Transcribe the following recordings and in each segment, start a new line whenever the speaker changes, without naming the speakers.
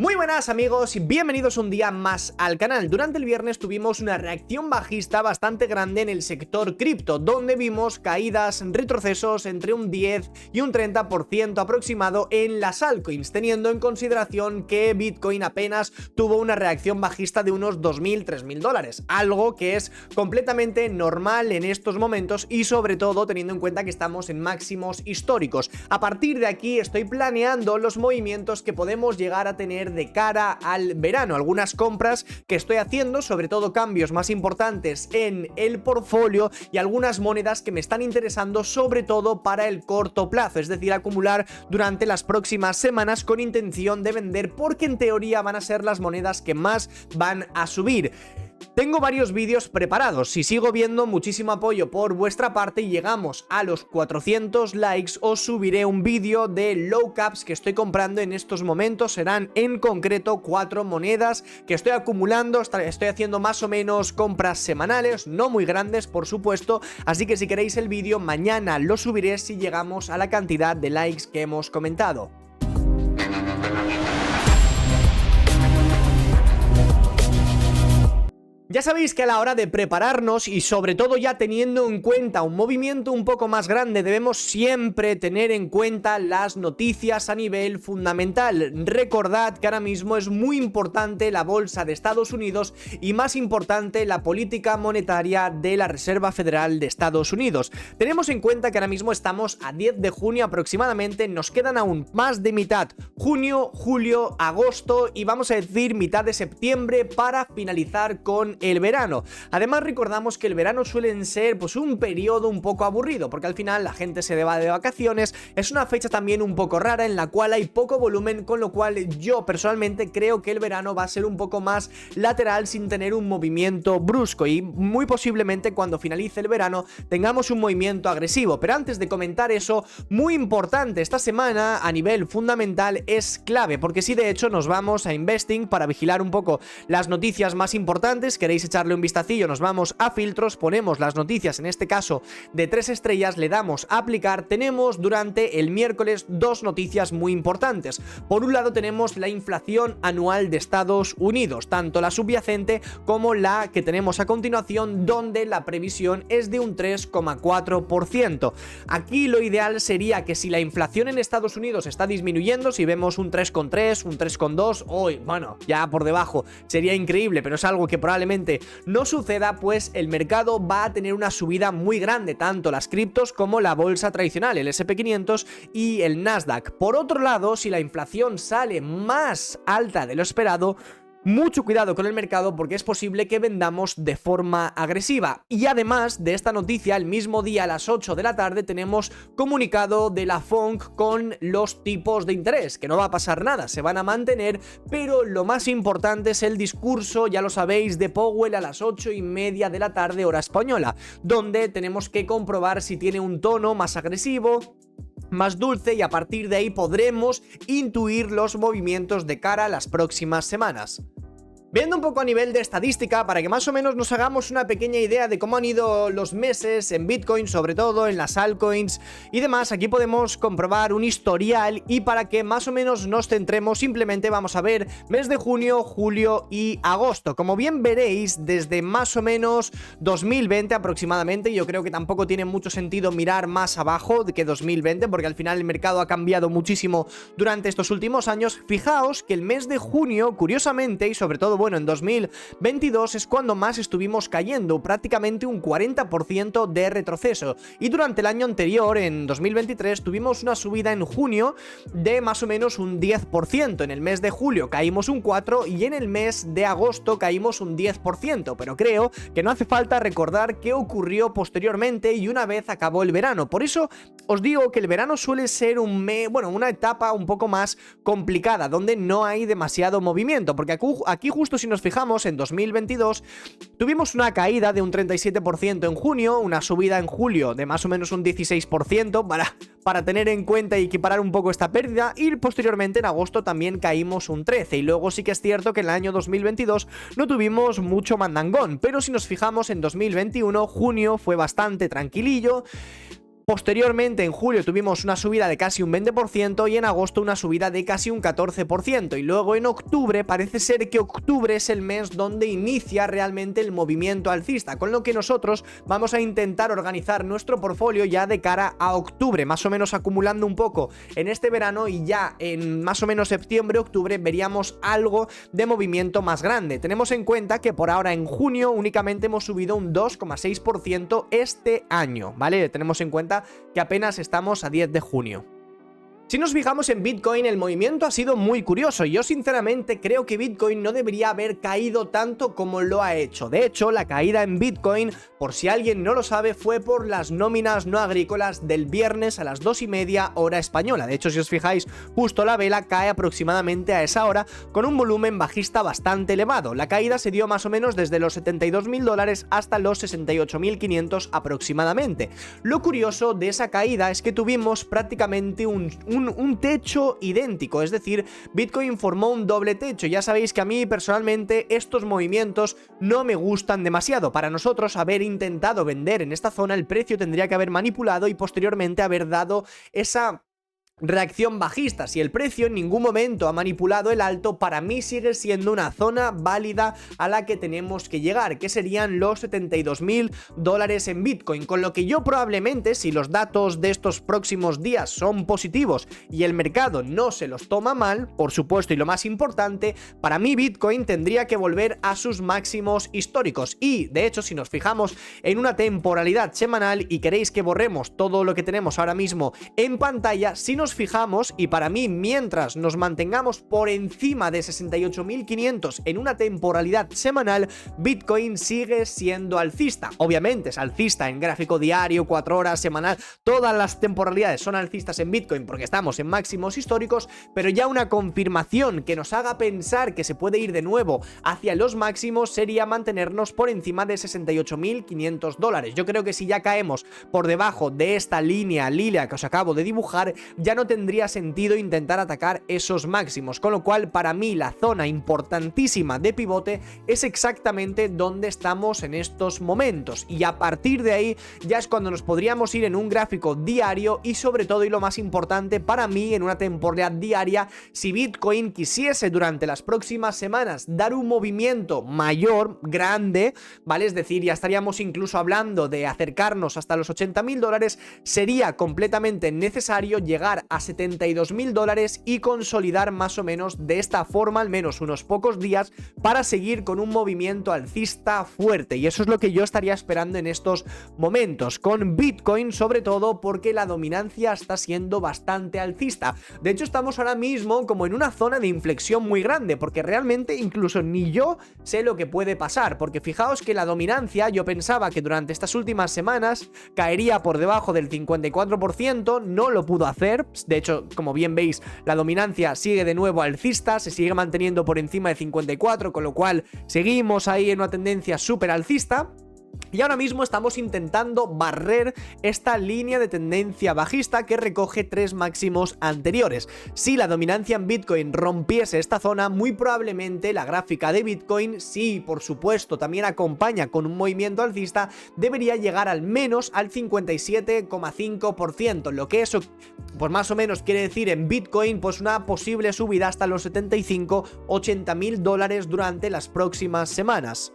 Muy buenas amigos y bienvenidos un día más al canal. Durante el viernes tuvimos una reacción bajista bastante grande en el sector cripto, donde vimos caídas, retrocesos entre un 10 y un 30% aproximado en las altcoins, teniendo en consideración que Bitcoin apenas tuvo una reacción bajista de unos 2.000, 3.000 dólares, algo que es completamente normal en estos momentos y sobre todo teniendo en cuenta que estamos en máximos históricos. A partir de aquí estoy planeando los movimientos que podemos llegar a tener de cara al verano, algunas compras que estoy haciendo, sobre todo cambios más importantes en el portfolio y algunas monedas que me están interesando sobre todo para el corto plazo, es decir, acumular durante las próximas semanas con intención de vender porque en teoría van a ser las monedas que más van a subir. Tengo varios vídeos preparados, si sigo viendo muchísimo apoyo por vuestra parte y llegamos a los 400 likes os subiré un vídeo de low caps que estoy comprando en estos momentos. Serán en concreto 4 monedas que estoy acumulando, estoy haciendo más o menos compras semanales, no muy grandes por supuesto, así que si queréis el vídeo mañana lo subiré si llegamos a la cantidad de likes que hemos comentado. Ya sabéis que a la hora de prepararnos y sobre todo ya teniendo en cuenta un movimiento un poco más grande debemos siempre tener en cuenta las noticias a nivel fundamental. Recordad que ahora mismo es muy importante la bolsa de Estados Unidos y más importante la política monetaria de la Reserva Federal de Estados Unidos. Tenemos en cuenta que ahora mismo estamos a 10 de junio aproximadamente, nos quedan aún más de mitad, junio, julio, agosto y vamos a decir mitad de septiembre para finalizar con el verano. Además recordamos que el verano suelen ser pues un periodo un poco aburrido porque al final la gente se va de vacaciones, es una fecha también un poco rara en la cual hay poco volumen, con lo cual yo personalmente creo que el verano va a ser un poco más lateral sin tener un movimiento brusco y muy posiblemente cuando finalice el verano tengamos un movimiento agresivo. Pero antes de comentar eso, muy importante, esta semana a nivel fundamental es clave porque si de hecho nos vamos a Investing para vigilar un poco las noticias más importantes. Queréis echarle un vistacillo, nos vamos a filtros, ponemos las noticias, en este caso de 3 estrellas, le damos a aplicar. Tenemos durante el miércoles dos noticias muy importantes. Por un lado tenemos la inflación anual de Estados Unidos, tanto la subyacente como la que tenemos a continuación, donde la previsión es de un 3,4%. Aquí lo ideal sería que si la inflación en Estados Unidos está disminuyendo, si vemos un 3,3, un 3,2, hoy, bueno, ya por debajo, sería increíble, pero es algo que probablemente no suceda, pues el mercado va a tener una subida muy grande, tanto las criptos como la bolsa tradicional, el S&P 500 y el Nasdaq. Por otro lado, si la inflación sale más alta de lo esperado, mucho cuidado con el mercado porque es posible que vendamos de forma agresiva. Y además de esta noticia, el mismo día a las 8 de la tarde tenemos comunicado de la FONC con los tipos de interés, que no va a pasar nada, se van a mantener, pero lo más importante es el discurso, ya lo sabéis, de Powell a las 8:30 de la tarde hora española, donde tenemos que comprobar si tiene un tono más agresivo, más dulce, y a partir de ahí podremos intuir los movimientos de cara a las próximas semanas. Viendo un poco a nivel de estadística, para que más o menos nos hagamos una pequeña idea de cómo han ido los meses en Bitcoin, sobre todo en las altcoins y demás, aquí podemos comprobar un historial y para que más o menos nos centremos simplemente vamos a ver mes de junio, julio y agosto. Como bien veréis, desde más o menos 2020 aproximadamente, yo creo que tampoco tiene mucho sentido mirar más abajo que 2020 porque al final el mercado ha cambiado muchísimo durante estos últimos años. Fijaos que el mes de junio, curiosamente, y sobre todo bueno, en 2022 es cuando más estuvimos cayendo, prácticamente un 40% de retroceso. Y durante el año anterior, en 2023, tuvimos una subida en junio de más o menos un 10%. En el mes de julio caímos un 4% y en el mes de agosto caímos un 10%. Pero creo que no hace falta recordar qué ocurrió posteriormente y una vez acabó el verano. Por eso os digo que el verano suele ser una etapa un poco más complicada, donde no hay demasiado movimiento, porque aquí justo si nos fijamos en 2022 tuvimos una caída de un 37% en junio, una subida en julio de más o menos un 16% para tener en cuenta y equiparar un poco esta pérdida, y posteriormente en agosto también caímos un 13%, y luego sí que es cierto que en el año 2022 no tuvimos mucho mandangón, pero si nos fijamos en 2021 junio fue bastante tranquilillo. Posteriormente, en julio tuvimos una subida de casi un 20% y en agosto una subida de casi un 14%. Y luego en octubre, parece ser que octubre es el mes donde inicia realmente el movimiento alcista, con lo que nosotros vamos a intentar organizar nuestro portfolio ya de cara a octubre, más o menos acumulando un poco en este verano, y ya en más o menos septiembre-octubre veríamos algo de movimiento más grande. Tenemos en cuenta que por ahora en junio únicamente hemos subido un 2,6% este año, ¿vale? Tenemos en cuenta que apenas estamos a 10 de junio. Si nos fijamos en Bitcoin, el movimiento ha sido muy curioso y yo sinceramente creo que Bitcoin no debería haber caído tanto como lo ha hecho. De hecho, la caída en Bitcoin, por si alguien no lo sabe, fue por las nóminas no agrícolas del viernes a las 2:30 hora española. De hecho, si os fijáis, justo la vela cae aproximadamente a esa hora con un volumen bajista bastante elevado. La caída se dio más o menos desde los $72.000 hasta los 68.500 aproximadamente. Lo curioso de esa caída es que tuvimos prácticamente un techo idéntico, es decir, Bitcoin formó un doble techo. Ya sabéis que a mí personalmente estos movimientos no me gustan demasiado. Para nosotros haber intentado vender en esta zona, el precio tendría que haber manipulado y posteriormente haber dado esa reacción bajista. Si el precio en ningún momento ha manipulado el alto, para mí sigue siendo una zona válida a la que tenemos que llegar, que serían los $72.000 en Bitcoin, con lo que yo probablemente, si los datos de estos próximos días son positivos y el mercado no se los toma mal, por supuesto, y lo más importante, para mí Bitcoin tendría que volver a sus máximos históricos. Y de hecho, si nos fijamos en una temporalidad semanal y queréis que borremos todo lo que tenemos ahora mismo en pantalla, si nos fijamos, y para mí mientras nos mantengamos por encima de 68.500 en una temporalidad semanal, Bitcoin sigue siendo alcista. Obviamente es alcista en gráfico diario, 4 horas, semanal, todas las temporalidades son alcistas en Bitcoin porque estamos en máximos históricos, pero ya una confirmación que nos haga pensar que se puede ir de nuevo hacia los máximos sería mantenernos por encima de $68.500. Yo creo que si ya caemos por debajo de esta línea lila que os acabo de dibujar, ya no tendría sentido intentar atacar esos máximos, con lo cual para mí la zona importantísima de pivote es exactamente donde estamos en estos momentos, y a partir de ahí ya es cuando nos podríamos ir en un gráfico diario y sobre todo, y lo más importante para mí, en una temporalidad diaria. Si Bitcoin quisiese durante las próximas semanas dar un movimiento mayor, grande, ¿vale? Es decir, ya estaríamos incluso hablando de acercarnos hasta los $80.000, sería completamente necesario llegar a $72.000 y consolidar más o menos de esta forma al menos unos pocos días para seguir con un movimiento alcista fuerte, y eso es lo que yo estaría esperando en estos momentos con Bitcoin, sobre todo porque la dominancia está siendo bastante alcista. De hecho, estamos ahora mismo como en una zona de inflexión muy grande, porque realmente incluso ni yo sé lo que puede pasar, porque fijaos que la dominancia, yo pensaba que durante estas últimas semanas caería por debajo del 54%, no lo pudo hacer. De hecho, como bien veis, la dominancia sigue de nuevo alcista, se sigue manteniendo por encima de 54, con lo cual seguimos ahí en una tendencia súper alcista. Y ahora mismo estamos intentando barrer esta línea de tendencia bajista que recoge 3 máximos anteriores. Si la dominancia en Bitcoin rompiese esta zona, muy probablemente la gráfica de Bitcoin, si por supuesto también acompaña con un movimiento alcista, debería llegar al menos al 57,5%, lo que eso pues más o menos quiere decir en Bitcoin pues una posible subida hasta los $75-80.000 durante las próximas semanas.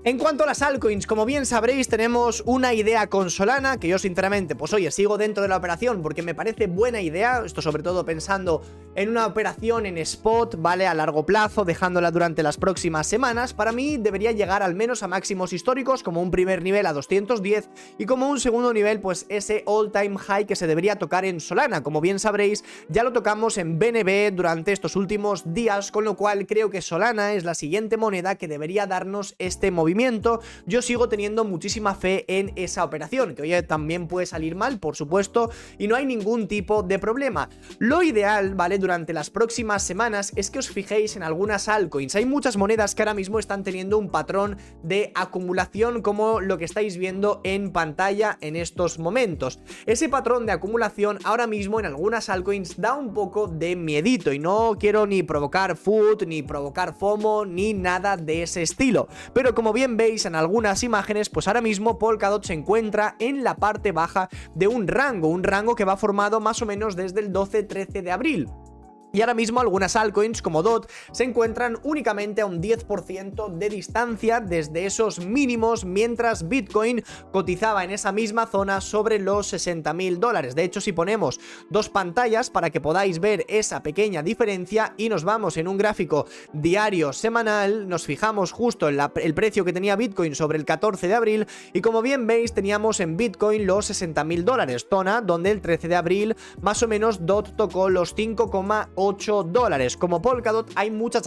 En cuanto a las altcoins, como bien sabréis, tenemos una idea con Solana, que yo sinceramente, pues oye, sigo dentro de la operación porque me parece buena idea, esto sobre todo pensando en una operación en spot, ¿vale? A largo plazo, dejándola durante las próximas semanas. Para mí debería llegar al menos a máximos históricos, como un primer nivel a 210 y como un segundo nivel, pues ese all time high que se debería tocar en Solana. Como bien sabréis, ya lo tocamos en BNB durante estos últimos días, con lo cual creo que Solana es la siguiente moneda que debería darnos este movimiento. Yo sigo teniendo muchísima fe en esa operación, que oye, también puede salir mal, por supuesto, y no hay ningún tipo de problema. Lo ideal, ¿vale? Durante las próximas semanas es que os fijéis en algunas altcoins. Hay muchas monedas que ahora mismo están teniendo un patrón de acumulación como lo que estáis viendo en pantalla en estos momentos. Ese patrón de acumulación ahora mismo en algunas altcoins da un poco de miedito, y no quiero ni provocar FUD, ni provocar FOMO, ni nada de ese estilo, pero como bien bien veis en algunas imágenes, pues ahora mismo Polkadot se encuentra en la parte baja de un rango que va formado más o menos desde el 12-13 de abril. Y ahora mismo algunas altcoins como DOT se encuentran únicamente a un 10% de distancia desde esos mínimos, mientras Bitcoin cotizaba en esa misma zona sobre los $60.000. De hecho, si ponemos dos pantallas para que podáis ver esa pequeña diferencia y nos vamos en un gráfico diario semanal, nos fijamos justo en el precio que tenía Bitcoin sobre el 14 de abril y como bien veis teníamos en Bitcoin los $60.000, zona donde el 13 de abril más o menos DOT tocó los $5,8. Como Polkadot hay muchas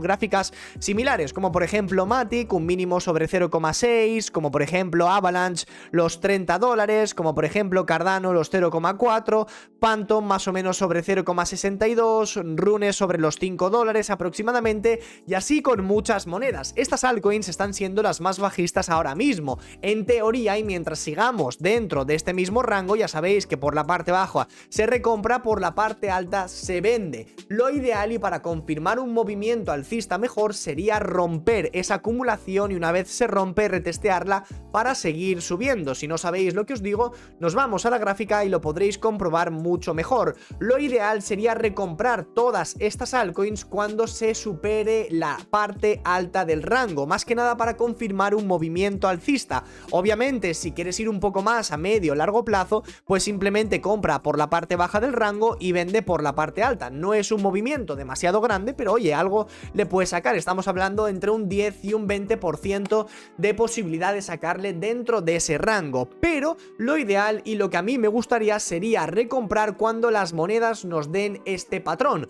gráficas similares, como por ejemplo Matic, un mínimo sobre 0,6, como por ejemplo Avalanche, los $30, como por ejemplo Cardano, los 0,4, Phantom más o menos sobre 0,62, Rune sobre los $5 aproximadamente, y así con muchas monedas. Estas altcoins están siendo las más bajistas ahora mismo, en teoría, y mientras sigamos dentro de este mismo rango, ya sabéis que por la parte baja se recompra, por la parte alta se vende. Lo ideal y para confirmar un movimiento alcista mejor sería romper esa acumulación y una vez se rompe retestearla para seguir subiendo. Si no sabéis lo que os digo, nos vamos a la gráfica y lo podréis comprobar mucho mejor. Lo ideal sería recomprar todas estas altcoins cuando se supere la parte alta del rango, más que nada para confirmar un movimiento alcista. Obviamente, si quieres ir un poco más a medio o largo plazo, pues simplemente compra por la parte baja del rango y vende por la parte alta. No es un movimiento demasiado grande, pero oye, algo le puedes sacar. Estamos hablando entre un 10 y un 20% de posibilidad de sacarle dentro de ese rango. Pero lo ideal y lo que a mí me gustaría sería recomprar cuando las monedas nos den este patrón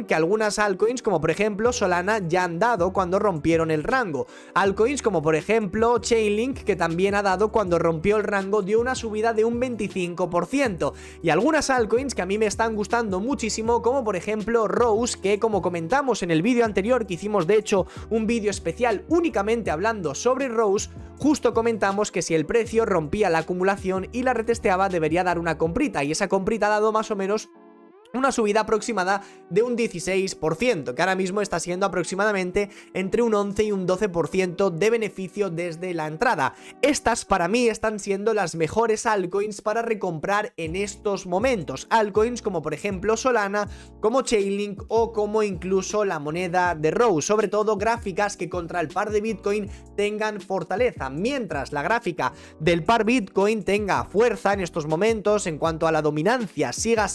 que algunas altcoins como por ejemplo Solana ya han dado cuando rompieron el rango. Altcoins como por ejemplo Chainlink, que también ha dado cuando rompió el rango, dio una subida de un 25%. Y algunas altcoins que a mí me están gustando muchísimo, como por ejemplo Rose, que como comentamos en el vídeo anterior, que hicimos de hecho un vídeo especial únicamente hablando sobre Rose, justo comentamos que si el precio rompía la acumulación y la retesteaba debería dar una comprita, y esa comprita ha dado más o menos una subida aproximada de un 16%, que ahora mismo está siendo aproximadamente entre un 11 y un 12% de beneficio desde la entrada. Estas para mí están siendo las mejores altcoins para recomprar en estos momentos. Altcoins como por ejemplo Solana, como Chainlink o como incluso la moneda de Rose. Sobre todo gráficas que contra el par de Bitcoin tengan fortaleza. Mientras la gráfica del par Bitcoin tenga fuerza en estos momentos, en cuanto a la dominancia siga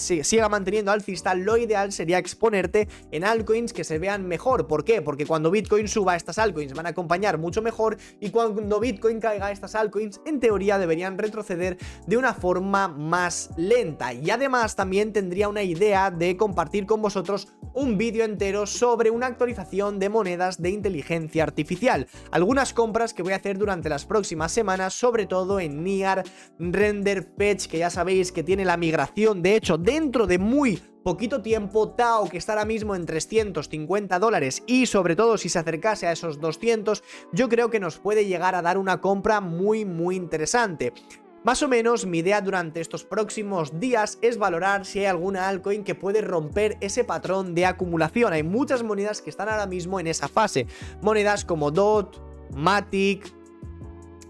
manteniendo alcista, lo ideal sería exponerte en altcoins que se vean mejor. ¿Por qué? Porque cuando Bitcoin suba, estas altcoins van a acompañar mucho mejor, y cuando Bitcoin caiga, estas altcoins en teoría deberían retroceder de una forma más lenta. Y además también tendría una idea de compartir con vosotros un vídeo entero sobre una actualización de monedas de inteligencia artificial, algunas compras que voy a hacer durante las próximas semanas, sobre todo en Near, Render, Fetch, que ya sabéis que tiene la migración, de hecho dentro de muy poquito tiempo, Tao, que está ahora mismo en $350, y sobre todo si se acercase a esos 200, yo creo que nos puede llegar a dar una compra muy interesante. Más o menos mi idea durante estos próximos días es valorar si hay alguna altcoin que puede romper ese patrón de acumulación. Hay muchas monedas que están ahora mismo en esa fase, monedas como DOT, Matic.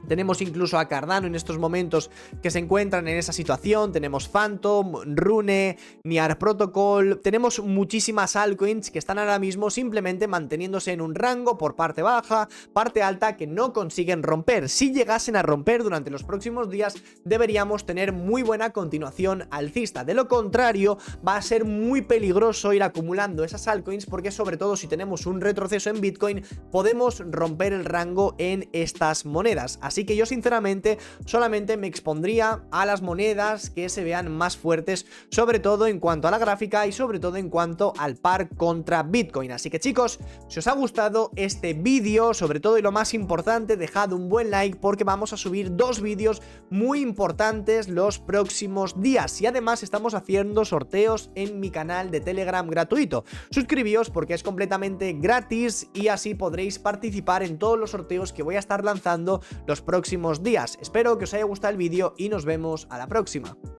Tenemos incluso a Cardano en estos momentos que se encuentran en esa situación. Tenemos Phantom, Rune, Near Protocol. Tenemos muchísimas altcoins que están ahora mismo simplemente manteniéndose en un rango por parte baja, parte alta, que no consiguen romper. Si llegasen a romper durante los próximos días, deberíamos tener muy buena continuación alcista. De lo contrario, va a ser muy peligroso ir acumulando esas altcoins, porque sobre todo si tenemos un retroceso en Bitcoin, podemos romper el rango en estas monedas. Así que yo sinceramente solamente me expondría a las monedas que se vean más fuertes, sobre todo en cuanto a la gráfica y sobre todo en cuanto al par contra Bitcoin. Así que chicos, si os ha gustado este vídeo, sobre todo y lo más importante, dejad un buen like, porque vamos a subir dos vídeos muy importantes los próximos días, y además estamos haciendo sorteos en mi canal de Telegram gratuito. Suscribíos porque es completamente gratis y así podréis participar en todos los sorteos que voy a estar lanzando los próximos días. Espero que os haya gustado el vídeo y nos vemos a la próxima.